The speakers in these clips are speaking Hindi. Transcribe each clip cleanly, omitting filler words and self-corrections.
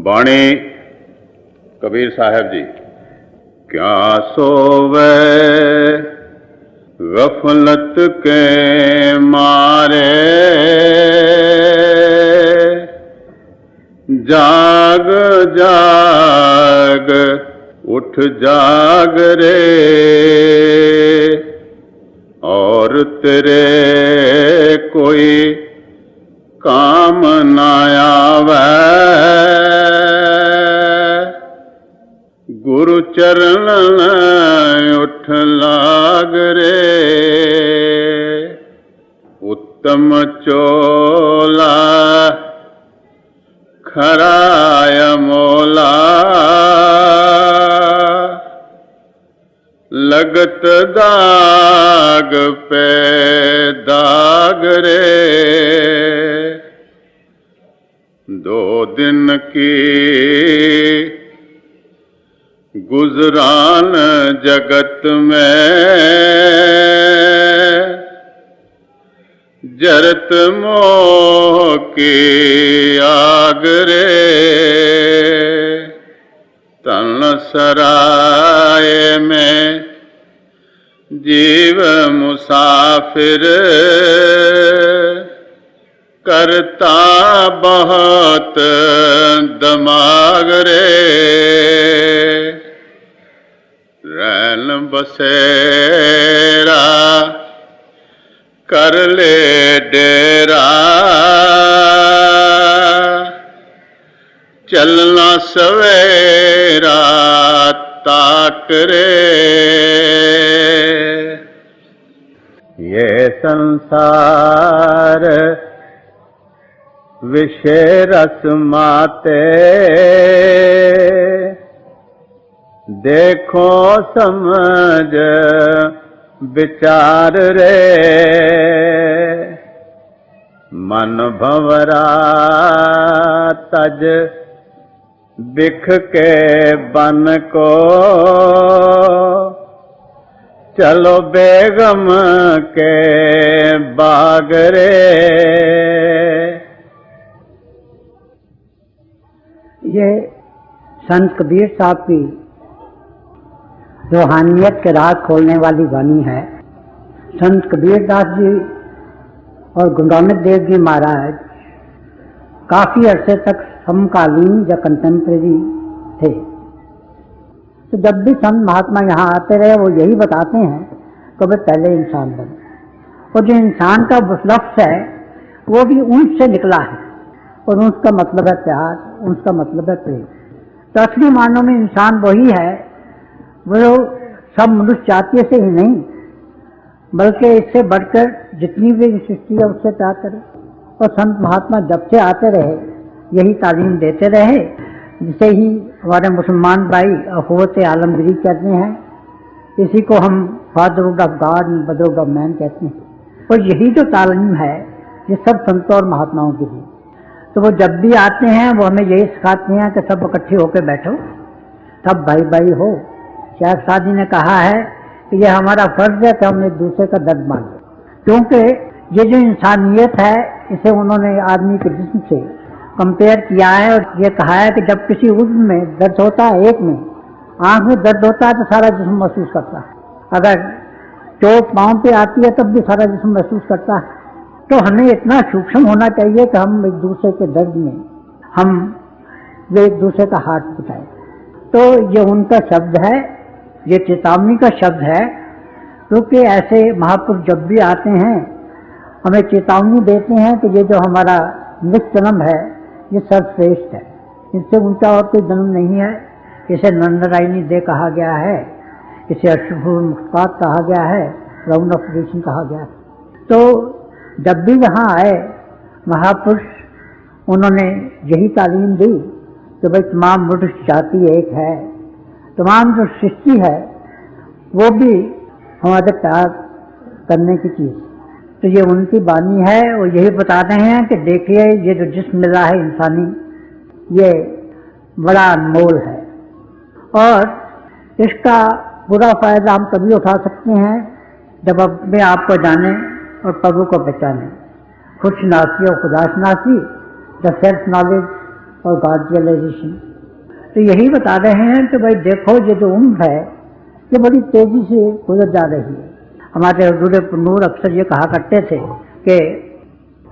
बाणी कबीर साहब जी। क्या सोवे गफलत के मारे, जाग जाग उठ जाग रे, और तेरे कोई काम न आवे, गुरु चरण उठ लाग रे, उत्तम चोला खराय मोला, लगत दाग पे दाग रे, दो दिन की गुजरान जगत में, जरत मोह की आग रे, तन सराय में जीव मुसाफिर, करता बहुत दमाग रे, रैन बसेरा कर ले डेरा, चलना सवेरा ताक रे, ये संसार विषय रस माते, देखो समझ विचार रे, मन भंवरा तज बिख के बन को, चलो बेगम के बाग रे। ये संत कबीर साहब की रूहानियत के राज खोलने वाली वाणी है। संत कबीर दास जी और गुरु नानक देव जी महाराज काफी अरसे तक समकालीन या कंटेम्प्रेरी थे। तो जब भी संत महात्मा यहाँ आते रहे वो यही बताते हैं कि वे पहले इंसान बने, और जो इंसान का लफ्ज़ है वो भी ऊंच से निकला है, और उसका मतलब है प्यार, उसका मतलब है प्रेम। तो असली मानों में इंसान वही है, वो सब मनुष्य जातीय से ही नहीं बल्कि इससे बढ़कर जितनी भी सृष्टि है उससे प्यार करे। और संत महात्मा जब से आते रहे यही तालीम देते रहे, जिसे ही हमारे मुसलमान भाई अखवत आलमगिरी कहते हैं, इसी को हम fatherhood of God and motherhood of man कहते हैं। और यही जो तालीम है ये सब संतों और महात्माओं की है। तो वो जब भी आते हैं वो हमें यही सिखाते हैं कि सब इकट्ठे होकर बैठो, सब भाई भाई हो। शेख साहब जी ने कहा है कि ये हमारा फर्ज है कि हम एक दूसरे का दर्द माने, क्योंकि ये जो इंसानियत है इसे उन्होंने आदमी के जिस्म से कंपेयर किया है, और ये कहा है कि जब किसी उज्व में दर्द होता है, एक में आँख में दर्द होता है तो सारा जिस्म महसूस करता है, अगर चोट पाँव पे आती है तब भी सारा जिस्म महसूस करता है। तो हमें इतना सूक्ष्म होना चाहिए कि हम एक दूसरे के दर्द में हम एक दूसरे का हाथ उठाएं। तो ये उनका शब्द है, ये चेतावनी का शब्द है, क्योंकि ऐसे महापुरुष जब भी आते हैं हमें चेतावनी देते हैं कि ये जो हमारा नित्य जन्म है ये सर्वश्रेष्ठ है, इससे ऊंचा और कोई जन्म नहीं है। इसे नंदरायणी दे कहा गया है, इसे अशुभूर मुस्कात कहा गया है, राउंड ऑफ क्रिएशन कहा गया है। तो जब भी यहाँ आए महापुरुष उन्होंने यही तालीम दी कि भाई तमाम मनुष्य जाति एक है, तमाम जो सृष्टि है वो भी हमारे प्यार करने की चीज़। तो ये उनकी बानी है, और यही बताते हैं कि देखिए ये जो जिस्म मिला है इंसानी ये बड़ा अनमोल है, और इसका पूरा फायदा हम तभी उठा सकते हैं जब अपने आप को जाने और प्रभु को पहचाने। खुदशनासी और खुदाशनासी, द सेल्फ नॉलेज और गॉड रियलाइजेशन। तो यही बता रहे हैं कि भाई देखो ये जो उम्र है ये बड़ी तेजी से गुजर जा रही है। हमारे हजूर नूर अक्सर ये कहा करते थे कि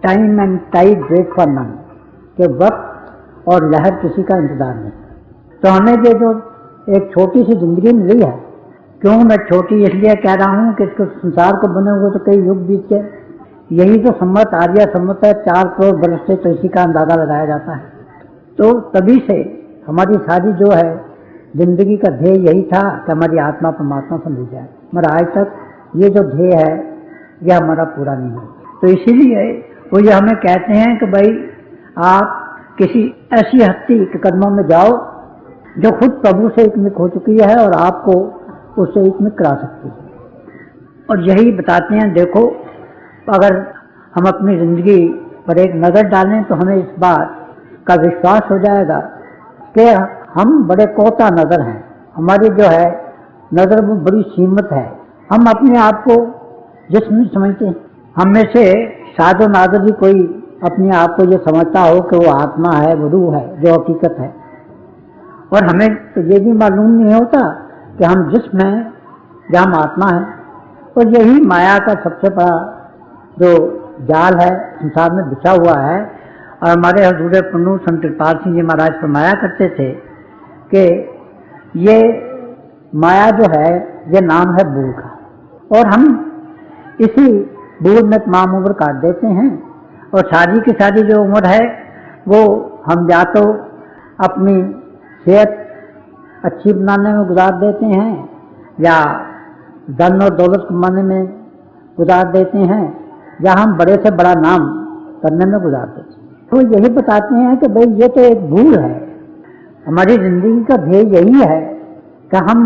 time and tide wait for none, कि वक्त और लहर किसी का इंतजार नहीं। तो हमें ये जो एक छोटी सी जिंदगी मिली है, क्यों मैं छोटी इसलिए कह रहा हूँ कि इसको संसार को बने हुए तो कई युग बीत गए। यही तो सम्मत आर्य सम्मत है, 4 करोड़ वर्ष से तो इसी का अंदाजा लगाया जाता है। तो तभी से हमारी सारी जो है जिंदगी का ध्येय यही था कि हमारी आत्मा परमात्मा से मिल जाए, मगर आज तक ये जो ध्येय है यह हमारा पूरा नहीं है। तो इसीलिए वो ये हमें कहते हैं कि भाई आप किसी ऐसी हस्ती के कदमों में जाओ जो खुद प्रभु से एकमिक हो चुकी है और आपको उससे एकमिक करा सकती है। और यही बताते हैं, देखो अगर हम अपनी जिंदगी पर एक नज़र डालें तो हमें इस बात का विश्वास हो जाएगा कि हम बड़े कोता नज़र हैं। हमारी जो है नज़र वो बड़ी सीमित है। हम अपने आप को जिस्म समझते हैं। हम में से साधो नादर भी कोई अपने आप को ये समझता हो कि वो आत्मा है, वो रूह है, जो हकीकत है। और हमें तो ये भी मालूम नहीं होता कि हम जिस्म हैं या हम आत्मा हैं। और यही माया का सबसे बड़ा जो जाल है संसार में बिछा हुआ है। और हमारे हजूर पुन्नू संत कृपाल सिंह जी महाराज फरमाया करते थे कि ये माया जो है ये नाम है बूढ़ का, और हम इसी बूढ़ में तमाम उम्र काट देते हैं। और सारी की सारी जो उम्र है वो हम या तो अपनी सेहत अच्छी बनाने में गुजार देते हैं या धन और दौलत कमाने में गुजार देते हैं, या हम बड़े से बड़ा नाम करने में गुजार देते हैं। तो यही बताते हैं कि भाई ये तो एक भूल है। हमारी जिंदगी का ध्येय यही है कि हम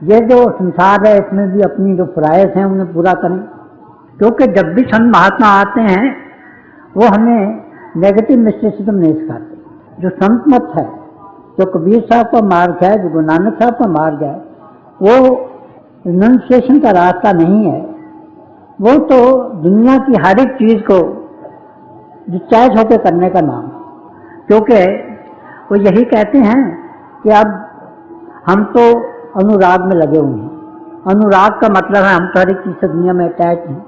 ये जो संसार है इसमें भी अपनी जो ख्वाहिश हैं उन्हें पूरा करें। क्योंकि जब भी संत महात्मा आते हैं वो हमें नेगेटिव मिस्टिसिज्म नहीं सिखाते। जो संत मत है, जो कबीर साहब का मार्ग है, जो गुरु नानक साहब का मार्ग है, वो रिनंसिएशन का रास्ता नहीं है। वो तो दुनिया की हर एक चीज़ को डिस्चार्ज होकर करने का नाम है। क्योंकि वो यही कहते हैं कि अब हम तो अनुराग में लगे हुए हैं। अनुराग का मतलब है हम तो हर एक चीज़ से दुनिया में अटैच हैं।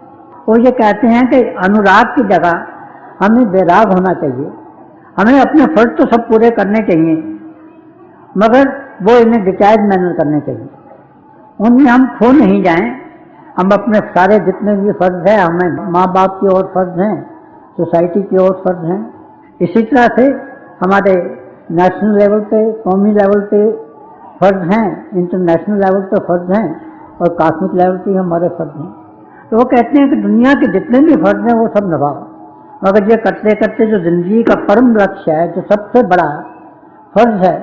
वो ये कहते हैं कि अनुराग की जगह हमें वैराग होना चाहिए। हमें अपने फर्ज तो सब पूरे करने चाहिए, मगर वो इन्हें डिटैच मैनर करने चाहिए। उनमें हम खो नहीं जाएं। हम अपने सारे जितने भी फर्ज हैं, हमें माँ बाप की ओर फर्ज हैं, सोसाइटी की ओर फर्ज हैं। इसी तरह से हमारे नेशनल लेवल पे, कौमी लेवल पे फर्ज हैं, इंटरनेशनल लेवल पे फर्ज हैं, और कॉस्मिक लेवल पे हमारे फर्ज हैं। तो वो कहते हैं कि दुनिया के जितने भी फर्ज हैं वो सब निभाओ, मगर ये करते करते जो जिंदगी का परम लक्ष्य है, जो सबसे बड़ा फर्ज है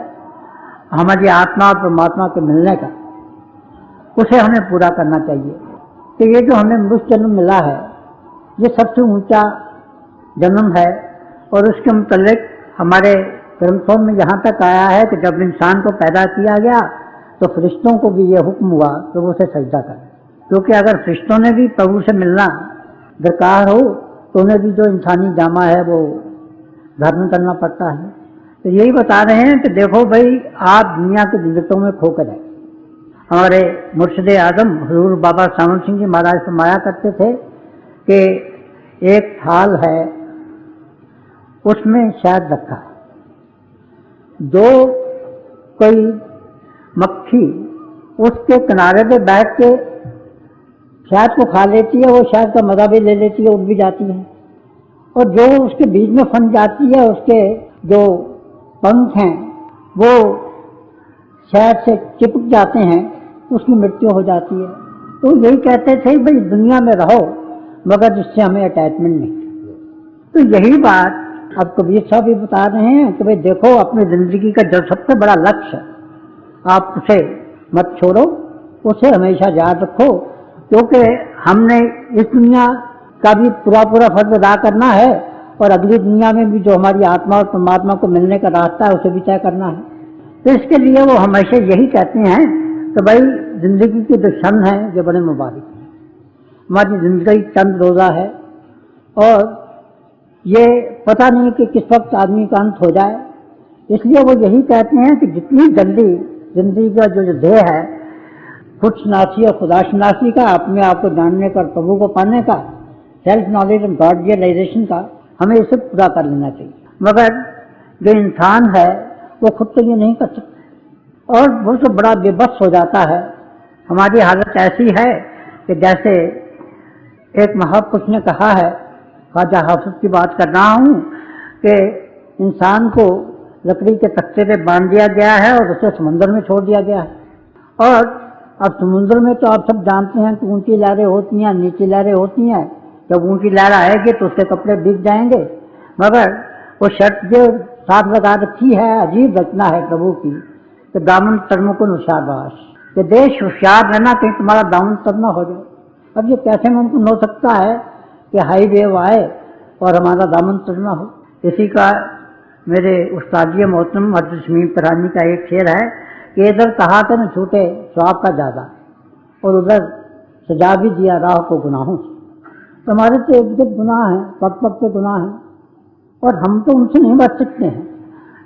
हमारी आत्मा और परमात्मा के मिलने का, उसे हमें पूरा करना चाहिए। तो ये जो हमें मनुष्य जन्म मिला है ये सबसे ऊंचा जन्म है। और उसके मुतल्लिक हमारे ग्रंथों में यहाँ तक आया है कि जब इंसान को पैदा किया गया तो फरिश्तों को भी ये हुक्म हुआ कि वो उसे सजदा करें। क्योंकि अगर फरिश्तों ने भी प्रभु से मिलना दरकार हो तो उन्हें भी जो इंसानी जामा है वो धारण करना पड़ता है। तो यही बता रहे हैं कि देखो भाई आप दुनिया के झंझटों में खो कर आए। हमारे मुर्शिद आजम हजूर बाबा सावन सिंह जी महाराज फरमाया करते थे कि एक थाल है उसमें शहद रखा है, दो कोई मक्खी उसके किनारे पे बैठ के शहद को खा लेती है, वो शहद का मजा भी ले लेती है, उड़ भी जाती है, और जो उसके बीच में फंस जाती है उसके जो पंख हैं वो शहद से चिपक जाते हैं, उसकी मृत्यु हो जाती है। तो यही कहते थे भाई दुनिया में रहो मगर जिससे हमें अटैचमेंट नहीं। तो यही बात अब कबीर साहब भी बता रहे हैं कि भाई देखो अपनी जिंदगी का जो सबसे बड़ा लक्ष्य आप उसे मत छोड़ो, उसे हमेशा याद रखो। क्योंकि हमने इस दुनिया का भी पूरा फर्ज अदा करना है और अगली दुनिया में भी जो हमारी आत्मा और परमात्मा को मिलने का रास्ता है उसे भी तय करना है। तो इसके लिए वो हमेशा यही कहते हैं कि भाई जिंदगी के जो क्षण है ये बड़े मुबारक हैं। हमारी जिंदगी चंद रोज़ा है और ये पता नहीं कि किस वक्त आदमी का अंत हो जाए। इसलिए वो यही कहते हैं कि जितनी जल्दी जिंदगी का जो ध्येय है खुदशनासी और खुदाशनासी का, अपने आप को जानने का और प्रभु को पाने का, self knowledge and God realisation का, हमें इसे पूरा कर लेना चाहिए। मगर जो इंसान है वो खुद तो ये नहीं कर सकता और वो तो बड़ा बेबस हो जाता है। हमारी हालत ऐसी है कि जैसे एक महापुरुष ने कहा है, ख्वाजा हाफिज की बात कर रहा हूँ, कि इंसान को लकड़ी के तख्ते पे बांध दिया गया है और उसे समुद्र में छोड़ दिया गया है। और अब समुद्र में तो आप सब जानते हैं कि ऊंची लहरें होती हैं, नीची लहरें होती हैं। जब ऊंची लहर आएगी तो उसके कपड़े भीग जाएंगे, मगर वो शर्त जो साथ लगा रखी है, अजीब रचना है प्रभु की, कि दामन तरमो को नुशाबाश, कि देश होशियार रहना कहीं तुम्हारा दामन तर न हो जाए। अब ये कैसे मुमकिन हो सकता है कि हाई वेव आए और हमारा दामन तर न हो। इसी का मेरे उस्तादी मोहतरम हज़रत शमीम तरानी का एक शेर है कि इधर कहा था न छूटे स्वाब का ज़्यादा और उधर सजा भी दिया राह को गुनाहों से। तो हमारे तो एक गुनाह हैं, पग पग के गुनाह हैं और हम तो उनसे नहीं बच सकते हैं।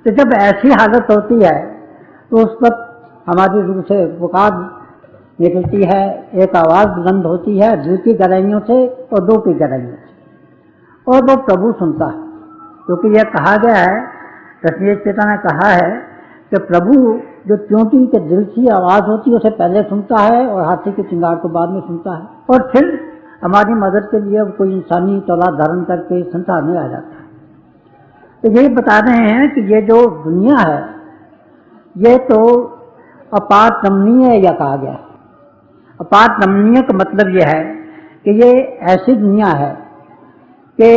तो जब ऐसी हालत होती है तो उस वक्त हमारी रूह से पुकार निकलती है, एक आवाज़ बुलंद होती है, दिल की गहराइयों से और दो की गहराइयों से, और वो प्रभु सुनता है। क्योंकि यह कहा गया है, रश्मि पिता ने कहा है कि प्रभु जो चोटी के दिल की आवाज़ होती है उसे पहले सुनता है और हाथी के चिंगार को बाद में सुनता है, और फिर हमारी मदद के लिए कोई इंसानी तौला धारण करके संसार में आ जाता है। तो यही बता रहे हैं कि ये जो दुनिया है ये तो अपार रमणीय या कहा गया है। अपार रमणीय का मतलब यह है कि ये ऐसी दुनिया है कि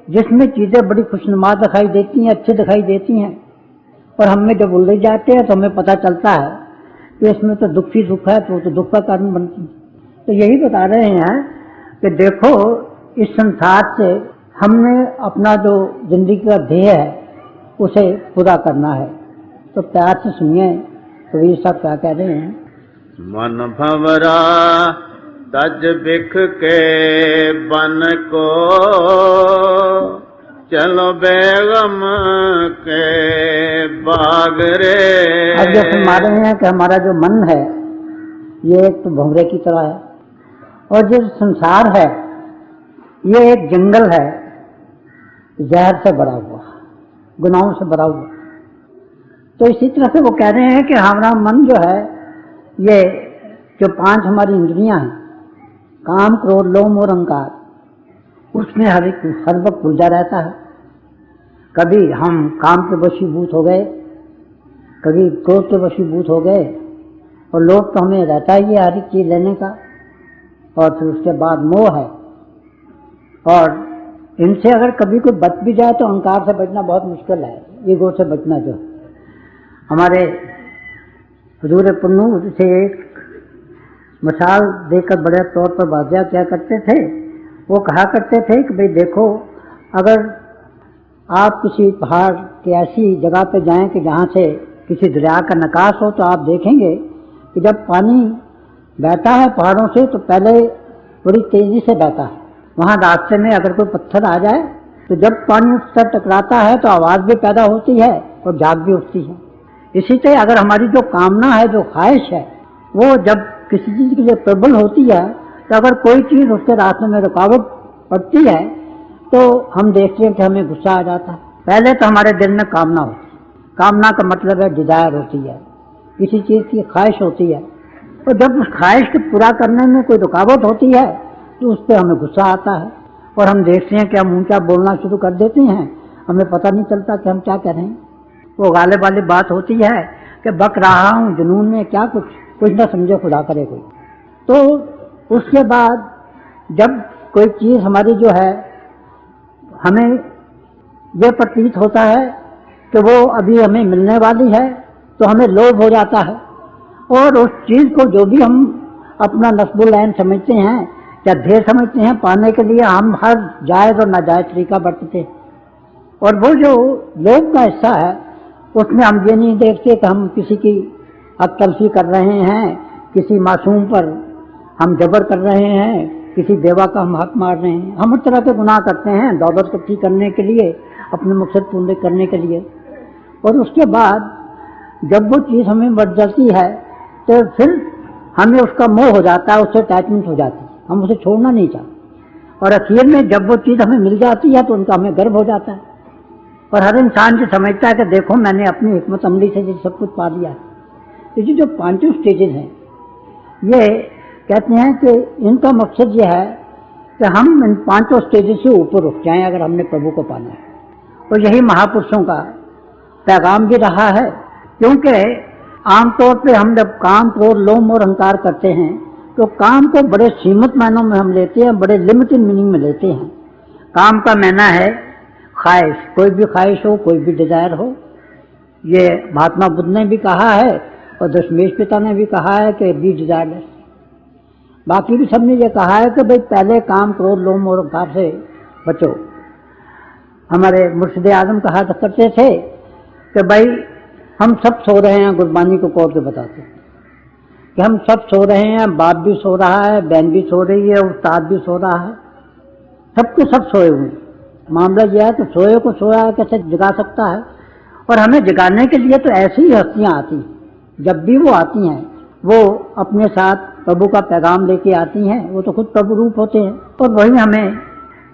जिसमें चीज़ें बड़ी खुशनुमा दिखाई देती हैं, अच्छी दिखाई देती हैं, और हमें जब उलझ जाते हैं तो हमें पता चलता है कि इसमें तो दुख ही दुख है, तो दुख का कारण बनती है। तो यही बता रहे हैं कि देखो इस संसार से हमने अपना जो जिंदगी का ध्येय है उसे पूरा करना है। तो प्यार से सुनिए कबीर साहब क्या कह रहे हैं। मन भंवरा तज बिख के बन को, चलो बेगम के बाग रे। अब जो सुना रहे हैं कि हमारा जो मन है ये एक तो भंवरे की तरह है, और जो संसार है ये एक जंगल है, जहर से भरा हुआ, गुनाहों से भरा हुआ। तो इसी तरह से वो कह रहे हैं कि हमारा मन जो है, ये जो पांच हमारी इंद्रियां हैं, काम क्रोध लोभ और अहंकार, उसमें हर वक्त उलझा रहता है। कभी हम काम के वशीभूत हो गए, कभी क्रोध के वशीभूत हो गए, और लोभ तो हमें रहता ही है हर एक चीज लेने का, और फिर उसके बाद मोह है, और इनसे अगर कभी कोई बच भी जाए तो अहंकार से बचना बहुत मुश्किल है, ईगो से बचना। जो हमारे हुजूर पुन्नू से एक मिसाल देकर बड़े तौर पर वाज़िया क्या करते थे, वो कहा करते थे कि भाई देखो, अगर आप किसी पहाड़ की ऐसी जगह पे जाएं कि जहाँ से किसी दरिया का निकास हो, तो आप देखेंगे कि जब पानी बहता है पहाड़ों से तो पहले बड़ी तेज़ी से बहता है। वहाँ रास्ते में अगर कोई पत्थर आ जाए तो जब पानी उससे टकराता है तो आवाज़ भी पैदा होती है और झाग भी उठती है। इसी तरह अगर हमारी जो कामना है, जो ख्वाहिश है, वो जब किसी चीज़ के लिए प्रबल होती है, तो अगर कोई चीज़ उसके रास्ते में रुकावट पड़ती है तो हम देखते हैं कि हमें गुस्सा आ जाता है। पहले तो हमारे दिल में कामना होती है, कामना का मतलब है डिजायर होती है, किसी चीज़ की ख्वाहिश होती है, और जब उस ख्वाहिश को पूरा करने में कोई रुकावट होती है तो उस पर हमें गुस्सा आता है, और हम देखते हैं कि हम ऊंचा बोलना शुरू कर देते हैं, हमें पता नहीं चलता कि हम क्या कह रहे हैं। वो गालिब वाली बात होती है कि बक रहा हूँ जुनून में, क्या कुछ ना समझे खुदा करे कोई। तो उसके बाद जब कोई चीज़ हमारी जो है, हमें यह प्रतीत होता है कि वो अभी हमें मिलने वाली है, तो हमें लोभ हो जाता है, और उस चीज़ को जो भी हम अपना नस्बुल ऐन समझते हैं या ध्येय समझते हैं, पाने के लिए हम हर जायज़ और नाजायज़ तरीका बरतते हैं। और वो जो लोभ का हिस्सा है उसमें हम ये नहीं देखते कि हम किसी की हक तलफी कर रहे हैं, किसी मासूम पर हम जबर कर रहे हैं, किसी बेवा का हम हक मार रहे हैं। हम उस तरह के गुनाह करते हैं दौलत इकट्ठी करने के लिए, अपने मकसद पूरे करने के लिए। और उसके बाद जब वो चीज़ हमें बढ़ जाती है तो फिर हमें उसका मोह हो जाता है, उससे अटैचमेंट हो जाती है, हम उसे छोड़ना नहीं चाहते। और आखिर में जब वो चीज़ हमें मिल जाती है तो उनका हमें गर्व हो जाता है। और हर इंसान जो समझता है कि देखो मैंने अपनी हिकमत अमली से ये सब कुछ पा लिया है। तो ये जो पांचों स्टेजेस हैं, ये कहते हैं कि इनका मकसद ये है कि हम इन पांचों स्टेजेस से ऊपर उठ जाएं अगर हमने प्रभु को पाना है। और यही महापुरुषों का पैगाम भी रहा है, क्योंकि आमतौर पे हम जब काम, क्रोध, लोभ और अहंकार करते हैं तो काम को बड़े सीमित मायनों में हम लेते हैं, बड़े लिमिटेड मीनिंग में लेते हैं। काम का मायना है ख्वाहिश, कोई भी ख्वाहिश हो, कोई भी डिजायर हो। ये महात्मा बुद्ध ने भी कहा है और दशमेश पिता ने भी कहा है कि बी डिजायरलेस। बाकी भी सबने ये कहा है कि भाई पहले काम, क्रोध, लोभ और अहंकार से बचो। हमारे मुर्शिद आजम कहा करते थे कि भाई हम सब सो रहे हैं, गुरबानी को कोट के बताते हैं कि हम सब सो रहे हैं, बाप भी सो रहा है, बहन भी सो रही है, उस्ताद भी सो रहा है, सबके सब सोए हुए हैं। मामला यह है कि सोए को सोया कैसे जगा सकता है। और हमें जगाने के लिए तो ऐसी ही हस्तियाँ आती हैं, जब भी वो आती हैं वो अपने साथ प्रभु का पैगाम लेके आती हैं, वो तो खुद प्रभु रूप होते हैं और वही हमें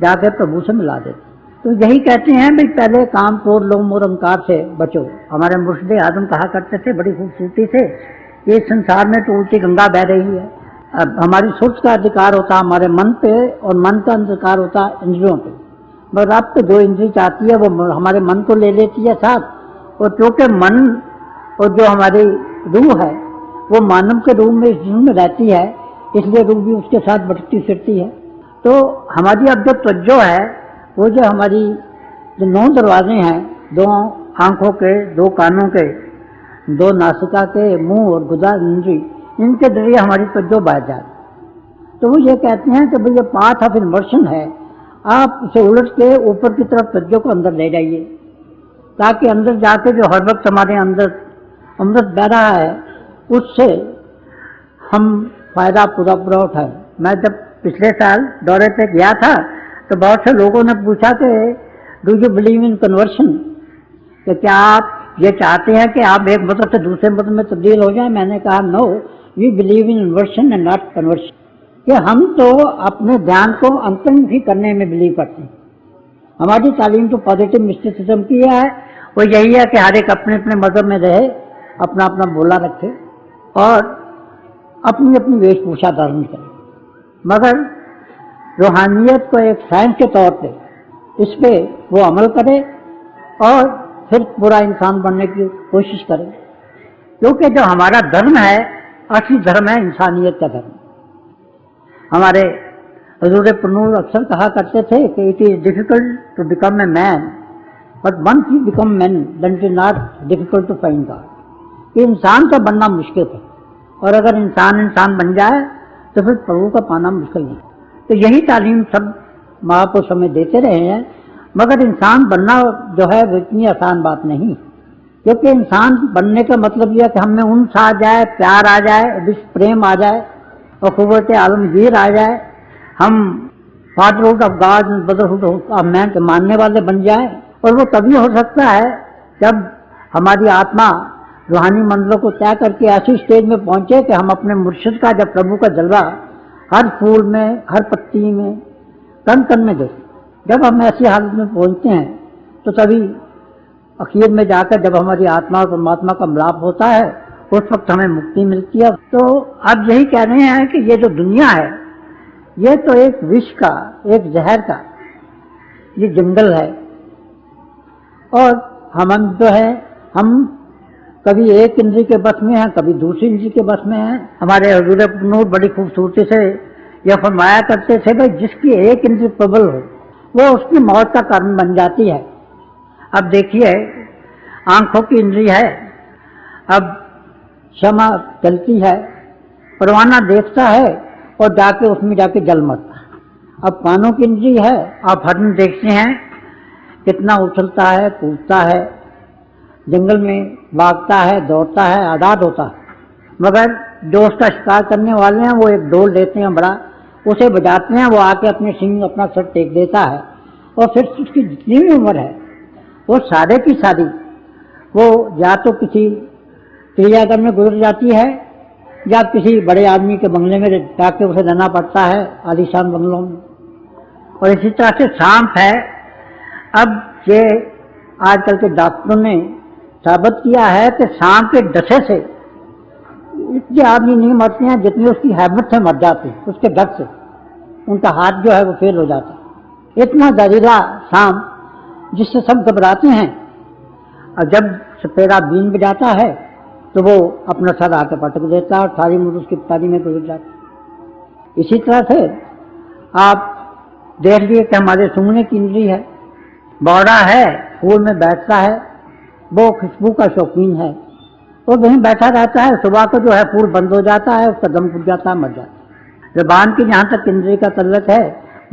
जाकर प्रभु से मिला देते हैं। तो यही कहते हैं भाई पहले काम, क्रोध, लोभ और अहंकार से बचो। हमारे मुर्शिद आजम कहा करते थे बड़ी खूबसूरती से, ये संसार में तो उल्टी गंगा बह रही है। अब हमारी सोच का अधिकार होता है हमारे मन पे और मन का अधिकार होता है इंद्रियों पे। मगर अब तो जो इंद्री चाहती है वो हमारे मन को ले लेती है साथ, और क्योंकि मन और जो हमारी रूह है वो मानव के रूप में इस जीवन में रहती है, इसलिए रूह भी उसके साथ बढ़ती फिरती है। तो हमारी अब जो तवज्जो है वो जो हमारी जो 9 दरवाजे हैं, 2 आंखों के, 2 कानों के, 2 नासिका के, मुंह और गुदा इंद्री, इनके जरिए हमारी तवज्जो बढ़ जाती। तो वो ये कहते हैं कि भाई ये पाथ ऑफ इन्वर्शन है, आप इसे उलट के ऊपर की तरफ तवज्जो को अंदर ले जाइए, ताकि अंदर जाके जो हर वक्त हमारे अंदर अमृत बह रहा है उससे हम फायदा पूरा उठाएं। मैं जब पिछले साल दौरे पे गया था तो बहुत से लोगों ने पूछा कि do you believe in conversion, कि क्या आप ये चाहते हैं कि आप एक मतलब से दूसरे मतलब में तब्दील हो जाएं। मैंने कहा no, we believe in inversion and not conversion, कि हम तो अपने ध्यान को अंतर्मुखी करने में बिलीव करते हैं। हमारी तालीम तो पॉजिटिव मिस्टिसिज्म की है, वो यही है कि हर एक अपने अपने मजहब में रहे, अपना अपना बोला रखे और अपनी अपनी वेशभूषा धारण करे, मगर रूहानियत को एक साइंस के तौर पे इस पे वो अमल करे और फिर पूरा इंसान बनने की कोशिश करे। क्योंकि जो हमारा धर्म है असली धर्म है इंसानियत का धर्म। हमारे हजूर पुनूर अक्सर कहा करते थे कि it is difficult to become a man but once you become man then it is not difficult to find God. कि इंसान का बनना मुश्किल है और अगर इंसान बन जाए तो फिर प्रभु का पाना मुश्किल नहीं। तो यही तालीम सब महापुरुष हमें देते रहे हैं, मगर इंसान बनना जो है वो इतनी आसान बात नहीं, क्योंकि इंसान बनने का मतलब यह है कि हमें उन्स आ जाए, प्यार आ जाए, विश्व प्रेम आ जाए और कुव्वत आलमगीर आ जाए, हम fatherhood of God, brotherhood of man के मानने वाले बन जाए। और वो तभी हो सकता है जब हमारी आत्मा रूहानी मंजिलों को तय करके ऐसी स्टेज में पहुंचे कि हम अपने मुर्शिद का, जब प्रभु का जलवा हर फूल में, हर पत्ती में, कण कण में देखें। जब हम ऐसी हालत में पहुंचते हैं तो तभी आखिर में जाकर जब हमारी आत्मा और परमात्मा का मिलाप होता है उस वक्त हमें मुक्ति मिलती है। तो अब यही कह रहे हैं कि ये जो दुनिया है ये तो एक विष का, एक जहर का ये जंगल है, और हम जो है हम कभी एक इंद्री के बस में हैं, कभी दूसरी इंद्री के बस में हैं। हमारे हजूर नूर बड़ी खूबसूरती से यह फरमाया करते थे भाई जिसकी एक इंद्री प्रबल हो वो उसकी मौत का कारण बन जाती है। अब देखिए आंखों की इंद्री है, अब क्षमा चलती है, परवाना देखता है और जाके उसमें जाके जल मरता है। अब कानों की इंद्री है, आप हरन देखते हैं कितना उछलता है, कूदता है, जंगल में भागता है, दौड़ता है, आज़ाद होता है, मगर जो उसका शिकार करने वाले हैं वो एक डोल लेते हैं बड़ा, उसे बजाते हैं, वो आके अपने सिंह अपना सर टेक देता है और फिर उसकी जितनी भी उम्र है वो सारे की सारी वो या तो किसी चिड़ियाघर में गुजर जाती है या किसी बड़े आदमी के बंगले में जाके उसे रहना पड़ता है, आलीशान बंगलों में। और इसी तरह से सांप है। अब ये आजकल के डॉक्टरों ने साबित किया है कि सांप के डसे से इतने आदमी नहीं मरते हैं जितनी उसकी हैबिट से मर जाते हैं, उसके डर से उनका हाथ जो है वो फेल हो जाता है। इतना जहरीला सांप जिससे सब घबराते हैं, और जब सपेरा बीन बजाता है तो वो अपना सर आके पटक देता है और सारी उम्र उसकी पिटारी में गुजर जाती। इसी तरह से आप देख लिए कि हमारे सूंघने की इंद्री है, बौड़ा है, फूल में बैठता है, वो खुशबू का शौकीन है, और वहीं बैठा रहता है। सुबह को जो है फूल बंद हो जाता है, उसका दम फूट जाता है, मर जाता है। ज़बान की जहाँ तक इंद्री का तल्लुक है,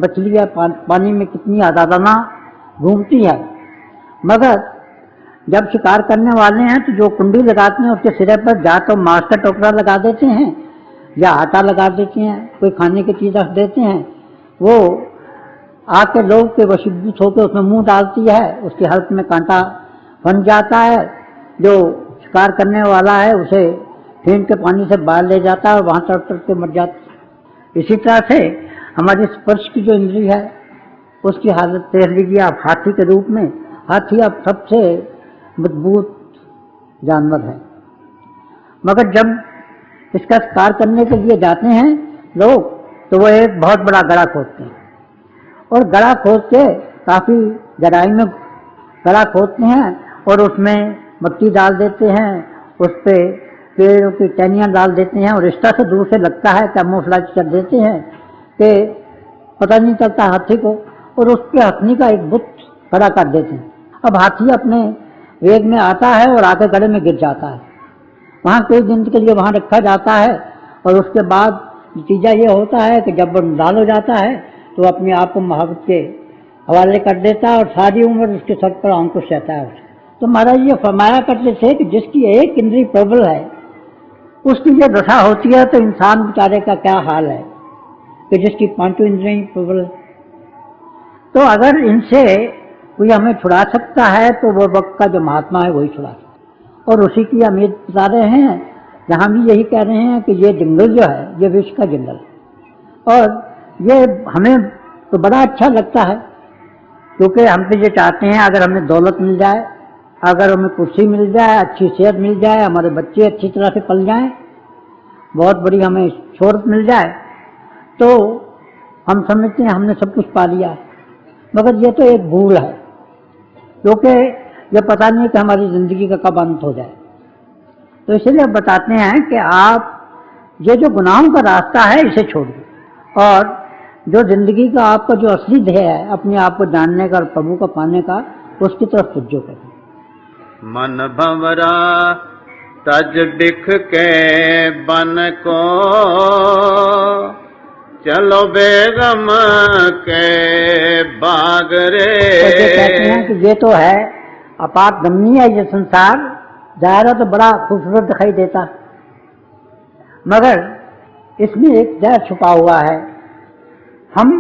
मछली या पानी में कितनी आज़ादाना घूमती है, मगर जब शिकार करने वाले हैं तो जो कुंडी लगाते हैं उसके सिरे पर या तो मांस का टोकरा लगा देते हैं या आटा लगा देते हैं, कोई खाने की चीज़ रख देते हैं। वो आके लोग के वशीभूत होकर उसमें मुंह डालती है, उसके हल्क में कांटा फंस जाता है। जो शिकार करने वाला है उसे फेंक के पानी से बाहर ले जाता है और वहाँ तड़प तड़प के मर जाता है। इसी तरह से हमारी स्पर्श की जो इंद्री है उसकी हालत देख लीजिए आप, हाथी के रूप में। हाथी अब सबसे मजबूत जानवर है, मगर जब इसका शिकार करने के लिए जाते हैं लोग तो वो एक बहुत बड़ा गड़ा खोदते हैं, और गड़ा खोद के काफ़ी गहराई में गड़ा खोदते हैं और उसमें मिट्टी डाल देते हैं, उस पर पेड़ों की टहनियाँ डाल देते हैं, और इस तरह से दूर से लगता है कैमोफ्लेज कर देते हैं कि पता नहीं चलता हाथी को, और उसके हथनी का एक बुत खड़ा कर देते हैं। अब हाथी अपने वेग में आता है और आके गड़े में गिर जाता है। वहाँ कई दिन के लिए वहाँ रखा जाता है, और उसके बाद नतीजा ये होता है कि जब वो निकाल हो जाता है तो अपने आप को महावत के हवाले कर देता है, और सारी उम्र उसके सर पर अंकुश रहता है उसे। तो महाराज ये फरमाया करते थे कि जिसकी एक इंद्री प्रबल है उसकी ये दशा होती है, तो इंसान बेचारे का क्या हाल है कि जिसकी पांचों इंद्रियां प्रबल है। तो अगर इनसे कोई हमें छुड़ा सकता है तो वो वक्त का जो महात्मा है वही छुड़ा सकता है, और उसी की उम्मीद बता रहे हैं। यहाँ भी यही कह रहे हैं कि ये जंगल जो है ये विश्व का जंगल है, और ये हमें तो बड़ा अच्छा लगता है क्योंकि हम तो ये चाहते हैं अगर हमें दौलत मिल जाए, अगर हमें कुर्सी मिल जाए, अच्छी सेहत मिल जाए, हमारे बच्चे अच्छी तरह से पल जाएं, बहुत बड़ी हमें शोहरत मिल जाए, तो हम समझते हैं हमने सब कुछ पा लिया है। मगर ये तो एक भूल है, क्योंकि ये पता नहीं कि हमारी ज़िंदगी का कब अंत हो जाए। तो इसलिए बताते हैं कि आप ये जो गुनाहों का रास्ता है इसे छोड़िए, और जो ज़िंदगी का आपका जो असली ध्येय है अपने आप को जानने का और प्रभु को पाने का, उसकी तरफ तवज्जो करें। मन भंवरा तज बिख के बन को, चलो बेगम के बाग रे। तो ये कहते हैं कि ये तो है अपार गमनी है ये संसार, ज़ाहिर तो बड़ा खूबसूरत दिखाई देता, मगर इसमें एक जहर छुपा हुआ है। हम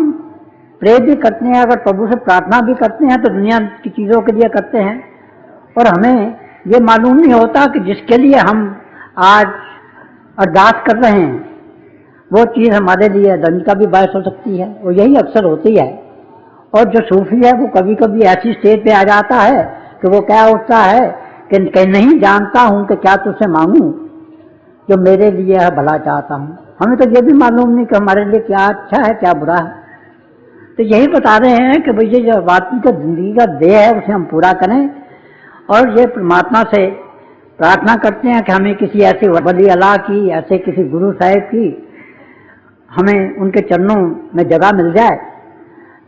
प्रे भी करते हैं, अगर प्रभु से प्रार्थना भी करते हैं तो दुनिया की चीज़ों के लिए करते हैं, और हमें ये मालूम नहीं होता कि जिसके लिए हम आज अरदास कर रहे हैं वो चीज़ हमारे लिए दंड का भी बायस हो सकती है, और यही अक्सर होती है। और जो सूफी है वो कभी कभी ऐसी स्टेज पे आ जाता है कि वो क्या उठता है कि नहीं जानता हूँ कि क्या तुझसे मांगूं, जो मेरे लिए है भला चाहता हूँ। हमें तो ये भी मालूम नहीं कि हमारे लिए क्या अच्छा है क्या बुरा है। तो यही बता रहे हैं कि भैया जो वाकई का जिंदगी का देह है उसे हम पूरा करें, और ये परमात्मा से प्रार्थना करते हैं कि हमें किसी ऐसे वली अल्लाह की, ऐसे किसी गुरु साहिब की, हमें उनके चरणों में जगह मिल जाए,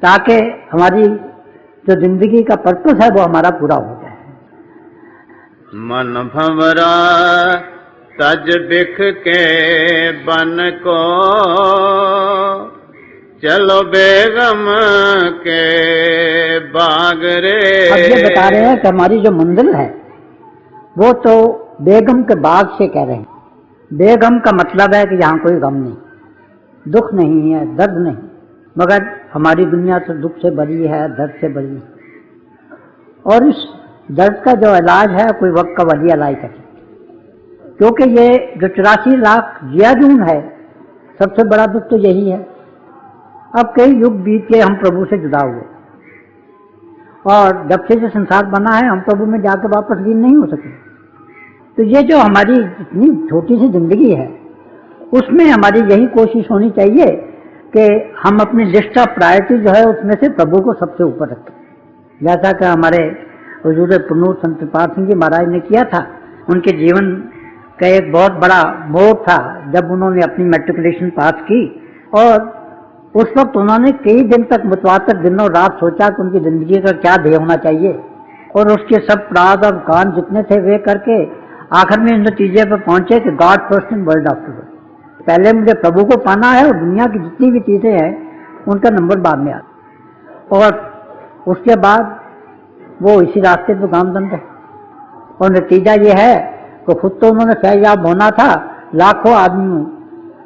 ताकि हमारी जो जिंदगी का पर्पस है वो हमारा पूरा हो जाए। मन भंवरा तज बिख के बन को, चलो बेगम के बाग रे। अब ये बता रहे हैं कि हमारी जो मंजिल है वो तो बेगम के बाग से कह रहे हैं। बेगम का मतलब है कि यहाँ कोई गम नहीं, दुख नहीं है, दर्द नहीं, मगर हमारी दुनिया तो दुख से भरी है, दर्द से भरी है। और इस दर्द का जो इलाज है कोई वक्त का वली इलाज कर सकता, क्योंकि ये जो 84 लाख जियाजून है, सबसे बड़ा दुख तो यही है। अब कई युग बीत के हम प्रभु से जुदा हुए, और जब से जो संसार बना है हम प्रभु में जाकर वापस लीन नहीं हो सके। तो ये जो हमारी इतनी छोटी सी जिंदगी है, उसमें हमारी यही कोशिश होनी चाहिए कि हम अपनी लिस्ट ऑफ प्रायोरिटी जो है उसमें से प्रभु को सबसे ऊपर रखें, जैसा कि हमारे हुजूर पुरनूर संत कृपाल सिंह जी महाराज ने किया था। उनके जीवन का एक बहुत बड़ा मोड़ था जब उन्होंने अपनी मैट्रिकुलेशन पास की, और उस वक्त उन्होंने कई दिन तक मुतवातर दिनों रात सोचा कि उनकी जिंदगी का क्या ध्येय होना चाहिए, और उसके सब प्राद और कान जितने थे वे करके आखिर में इस नतीजे पर पहुंचे कि God first and world after. पहले मुझे प्रभु को पाना है और दुनिया की जितनी भी चीजें हैं उनका नंबर बाद में आता, और उसके बाद वो इसी रास्ते पर गामबंद है। और नतीजा ये है कि खुद तो उन्होंने फैजाब होना था, लाखों आदमियों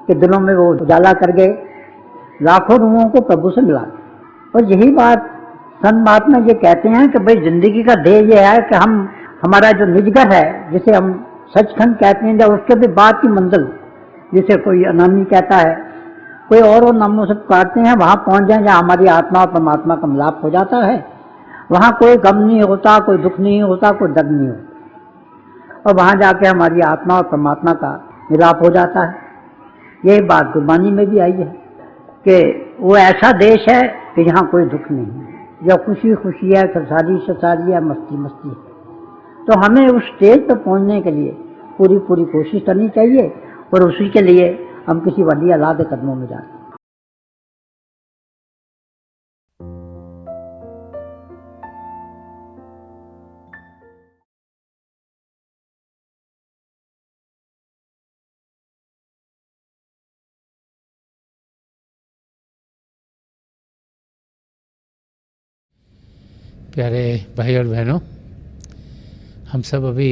के दिलों में वो उजाला कर गए, लाखों रूहों को प्रभु से मिला। और यही बात संत महात्मा ये कहते हैं कि भाई जिंदगी का ध्येय ये है कि हम हमारा जो निजगर है, जिसे हम सचखंड कहते हैं, जब उसके भी बाद की मंजिल, जिसे कोई अनामी कहता है, कोई और नामों से पुकारते हैं, वहां पहुंच जाए जहाँ हमारी आत्मा और परमात्मा का मिलाप हो जाता है। वहां कोई गम नहीं होता, कोई दुख नहीं होता, कोई दर्द नहीं होता, और वहां जाके हमारी आत्मा और परमात्मा का मिलाप हो जाता है। यही बात गुरबानी में भी आई है कि वो ऐसा देश है कि यहाँ कोई दुख नहीं है, या खुशी खुशी है, ससारी ससारी है, मस्ती मस्ती है। तो हमें उस स्टेज पर पहुंचने के लिए पूरी पूरी कोशिश करनी चाहिए, और उसी के लिए हम किसी वली अल्लाह के कदमों में जाते हैं। प्यारे भाई और बहनों, हम सब अभी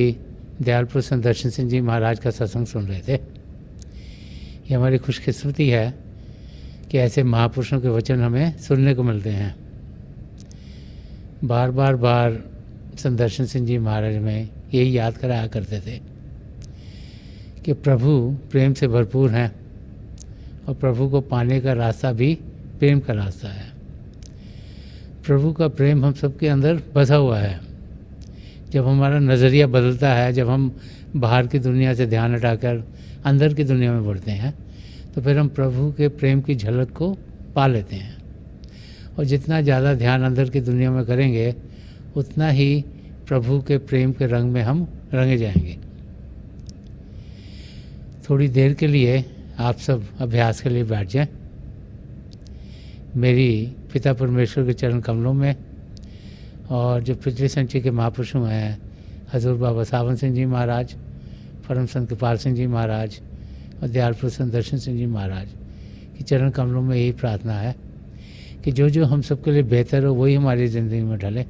दयालपुर संत दर्शन सिंह जी महाराज का सत्संग सुन रहे थे। ये हमारी खुशकिस्मती है कि ऐसे महापुरुषों के वचन हमें सुनने को मिलते हैं। बार बार संत दर्शन सिंह जी महाराज में यही याद कराया करते थे कि प्रभु प्रेम से भरपूर हैं, और प्रभु को पाने का रास्ता भी प्रेम का रास्ता है। प्रभु का प्रेम हम सबके अंदर बसा हुआ है। जब हमारा नज़रिया बदलता है, जब हम बाहर की दुनिया से ध्यान हटाकर अंदर की दुनिया में बढ़ते हैं, तो फिर हम प्रभु के प्रेम की झलक को पा लेते हैं। और जितना ज़्यादा ध्यान अंदर की दुनिया में करेंगे, उतना ही प्रभु के प्रेम के रंग में हम रंगे जाएंगे। थोड़ी देर के लिए आप सब अभ्यास के लिए बैठ जाएं। मेरी पिता परमेश्वर के चरण कमलों में, और जो पिछले संचय के महापुरुषों हैं, हजूर बाबा सावन सिंह जी महाराज, परम संत कृपाल सिंह जी महाराज और दयालपुर संत दर्शन सिंह जी महाराज की चरण कमलों में यही प्रार्थना है कि जो जो हम सबके लिए बेहतर हो वही हमारी ज़िंदगी में ढले।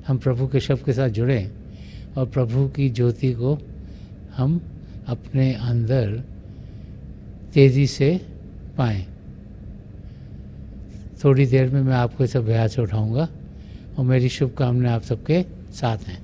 हम प्रभु के शब्द के साथ जुड़ें और प्रभु की ज्योति को हम अपने अंदर तेज़ी से पाएं। थोड़ी देर में मैं आपको इस अभ्यास से उठाऊँगा, और मेरी शुभकामनाएं आप सबके साथ हैं।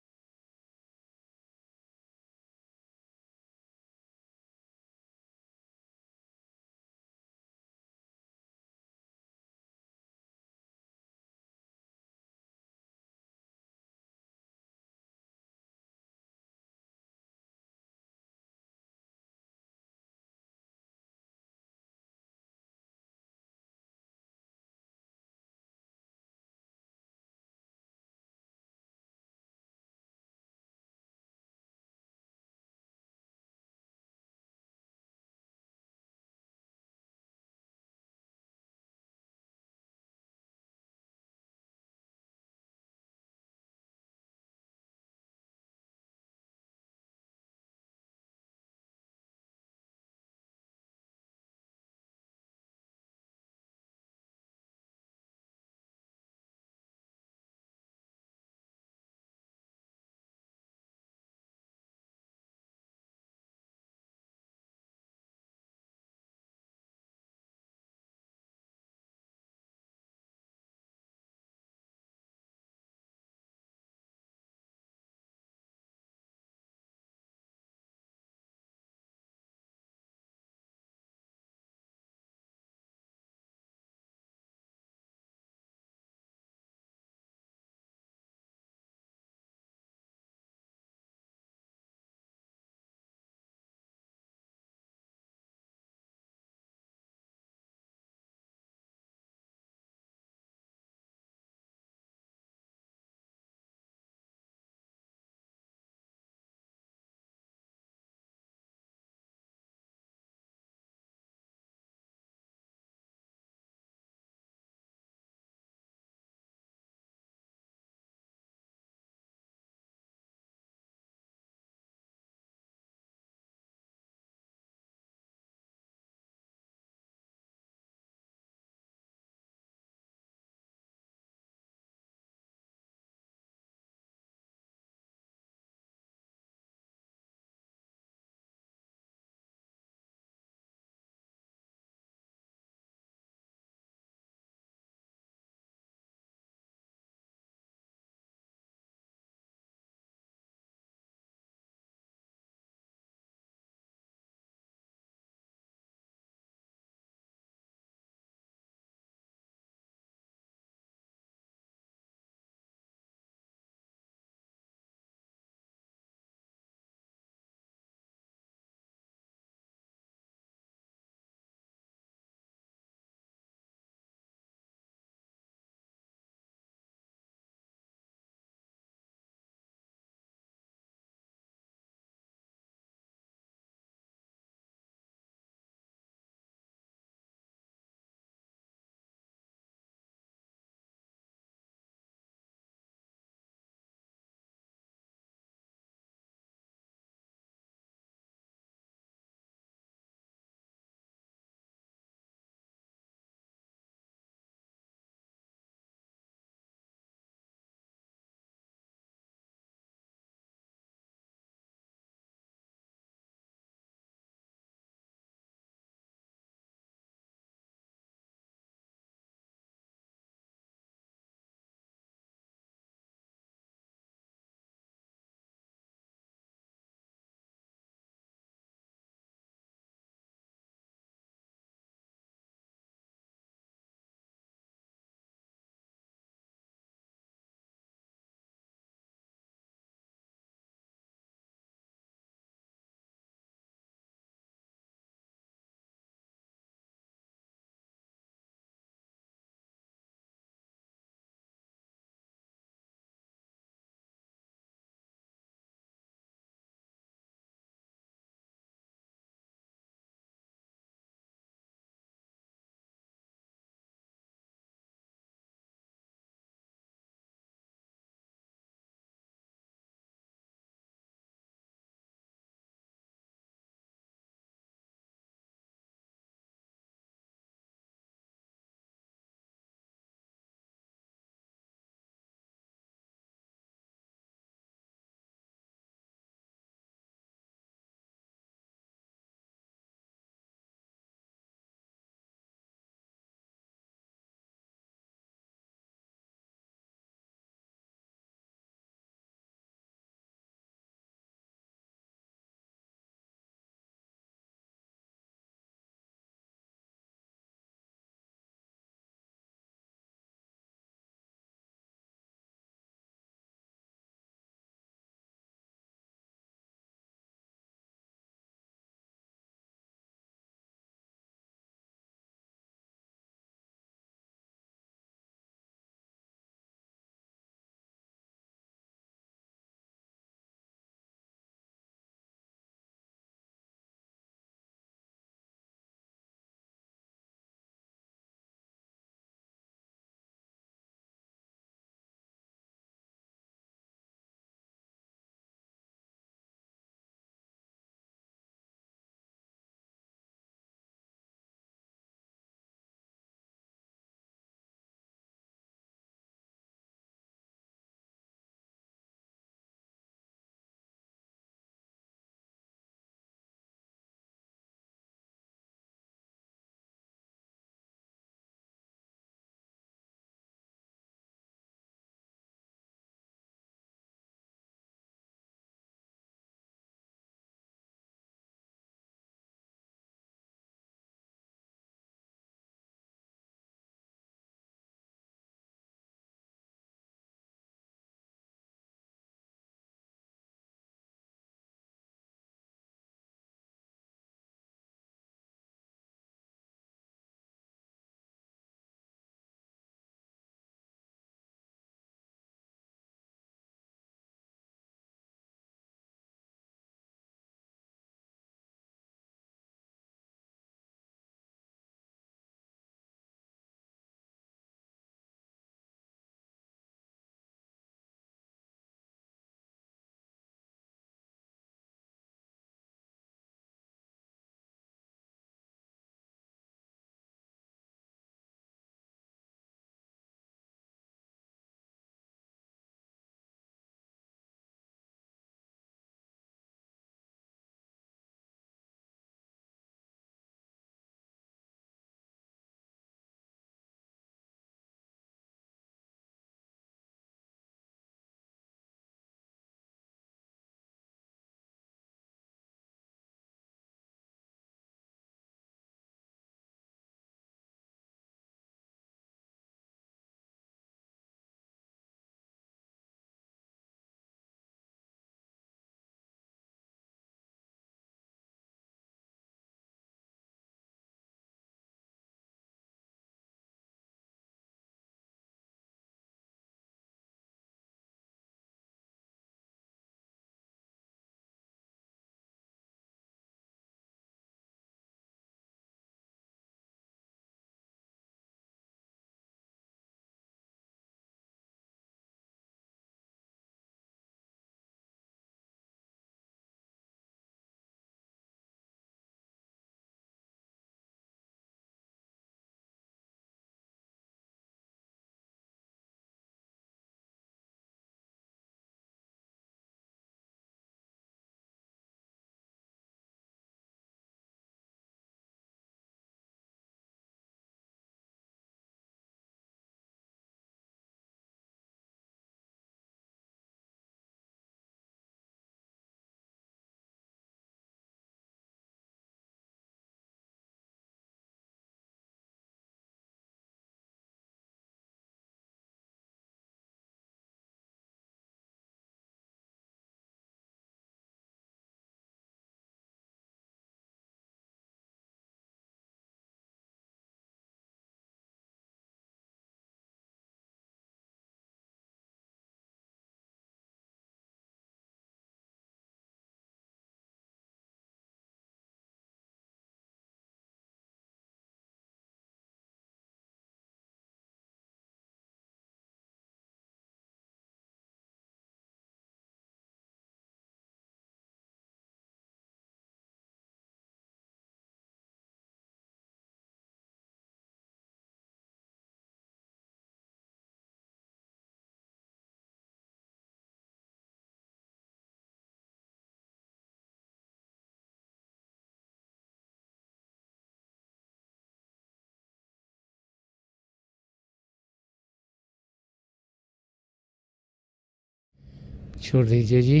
छोड़ दीजिए जी,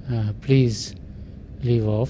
प्लीज़ लीव ऑफ।